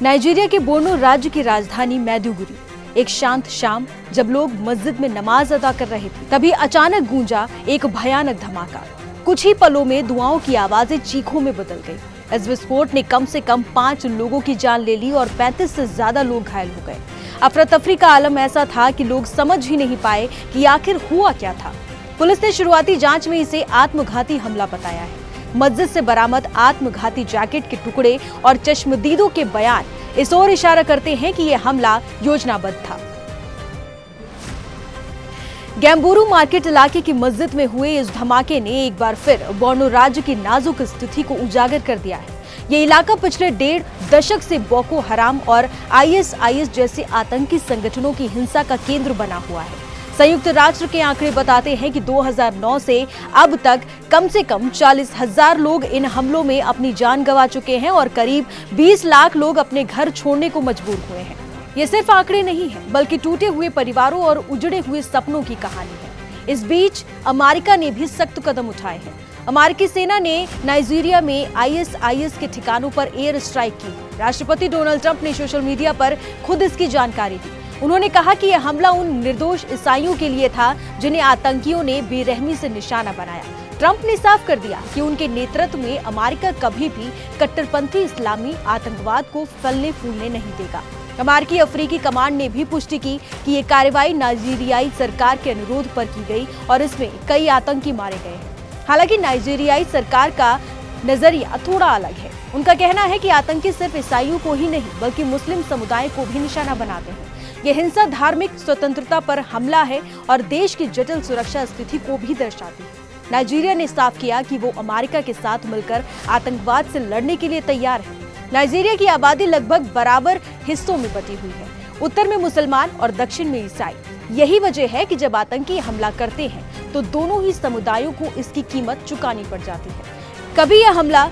Nigeria के बोर्नो राज्य की राजधानी मैदुगुरी। एक शांत शाम जब लोग मस्जिद में नमाज अदा कर रहे थे, तभी अचानक गूंजा एक भयानक धमाका। कुछ ही पलों में दुआओं की आवाजें चीखों में बदल गई। इस विस्फोट ने कम से कम 5 लोगों की जान ले ली और 35 से ज्यादा लोग घायल हो गए। अफरा तफरी का आलम ऐसा था कि लोग समझ ही नहीं पाए कि आखिर हुआ क्या था। पुलिस ने शुरुआती जांच में इसे आत्मघाती हमला बताया है। मस्जिद से बरामद आत्मघाती जैकेट के टुकड़े और चश्मदीदों के बयान इस ओर इशारा करते हैं कि यह हमला योजनाबद्ध था। गैम्बुरू मार्केट इलाके की मस्जिद में हुए इस धमाके ने एक बार फिर बोर्नो राज्य की नाजुक स्थिति को उजागर कर दिया है। ये इलाका पिछले 1.5 दशक से बोको हराम और आईएसआईएस जैसे आतंकी संगठनों की हिंसा का केंद्र बना हुआ है। संयुक्त राष्ट्र के आंकड़े बताते हैं कि 2009 से अब तक कम से कम 40,000 लोग इन हमलों में अपनी जान गंवा चुके हैं और करीब 20 लाख लोग अपने घर छोड़ने को मजबूर हुए हैं। ये सिर्फ आंकड़े नहीं है, बल्कि टूटे हुए परिवारों और उजड़े हुए सपनों की कहानी है। इस बीच अमेरिका ने भी सख्त कदम उठाए हैं। अमेरिकी सेना ने नाइजीरिया में आईएसआईएस के ठिकानों पर एयर स्ट्राइक की। राष्ट्रपति डोनाल्ड ट्रंप ने सोशल मीडिया पर खुद इसकी जानकारी दी। उन्होंने कहा कि यह हमला उन निर्दोष ईसाइयों के लिए था जिन्हें आतंकियों ने बेरहमी से निशाना बनाया। ट्रंप ने साफ कर दिया कि उनके नेतृत्व में अमेरिका कभी भी कट्टरपंथी इस्लामी आतंकवाद को फलने फूलने नहीं देगा। अमेरिकी अफ्रीकी कमांड ने भी पुष्टि की कि ये कार्रवाई नाइजीरियाई सरकार के अनुरोध पर की गई और इसमें कई आतंकी मारे गए हैं। हालांकि नाइजीरियाई सरकार का नजरिया थोड़ा अलग है। उनका कहना है कि आतंकी सिर्फ ईसाइयों को ही नहीं बल्कि मुस्लिम समुदाय को भी निशाना बनाते हैं। यह हिंसा धार्मिक स्वतंत्रता पर हमला है और देश की जटिल सुरक्षा स्थिति को भी दर्शाती है। नाइजीरिया ने साफ किया कि वो अमेरिका के साथ मिलकर आतंकवाद से लड़ने के लिए तैयार है। नाइजीरिया की आबादी लगभग बराबर हिस्सों में बटी हुई है। उत्तर में मुसलमान और दक्षिण में ईसाई। यही वजह है कि जब आतंकी हमला करते हैं तो दोनों ही समुदायों को इसकी कीमत चुकानी पड़ जाती है। कभी यह हमला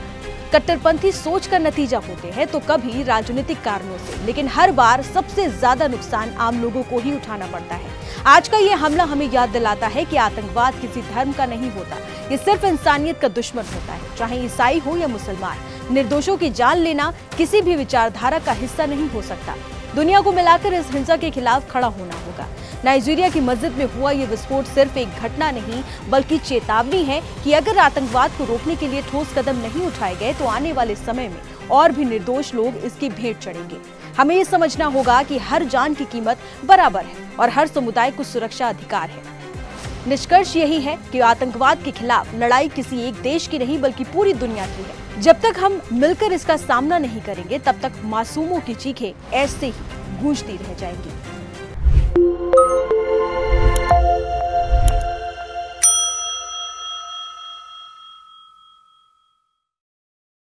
कट्टरपंथी सोच का नतीजा होते हैं तो कभी राजनीतिक कारणों से, लेकिन हर बार सबसे ज्यादा नुकसान आम लोगों को ही उठाना पड़ता है। आज का ये हमला हमें याद दिलाता है कि आतंकवाद किसी धर्म का नहीं होता, ये सिर्फ इंसानियत का दुश्मन होता है। चाहे ईसाई हो या मुसलमान, निर्दोषों की जान लेना किसी भी विचारधारा का हिस्सा नहीं हो सकता। दुनिया को मिलाकर इस हिंसा के खिलाफ खड़ा होना होगा। नाइजीरिया की मस्जिद में हुआ ये विस्फोट सिर्फ एक घटना नहीं बल्कि चेतावनी है कि अगर आतंकवाद को रोकने के लिए ठोस कदम नहीं उठाए गए तो आने वाले समय में और भी निर्दोष लोग इसकी भेंट चढ़ेंगे। हमें ये समझना होगा कि हर जान की कीमत बराबर है और हर समुदाय को सुरक्षा अधिकार है। निष्कर्ष यही है कि आतंकवाद के खिलाफ लड़ाई किसी एक देश की नहीं बल्कि पूरी दुनिया की है। जब तक हम मिलकर इसका सामना नहीं करेंगे तब तक मासूमों की चीखें ऐसे ही गूंजती रह जाएंगी।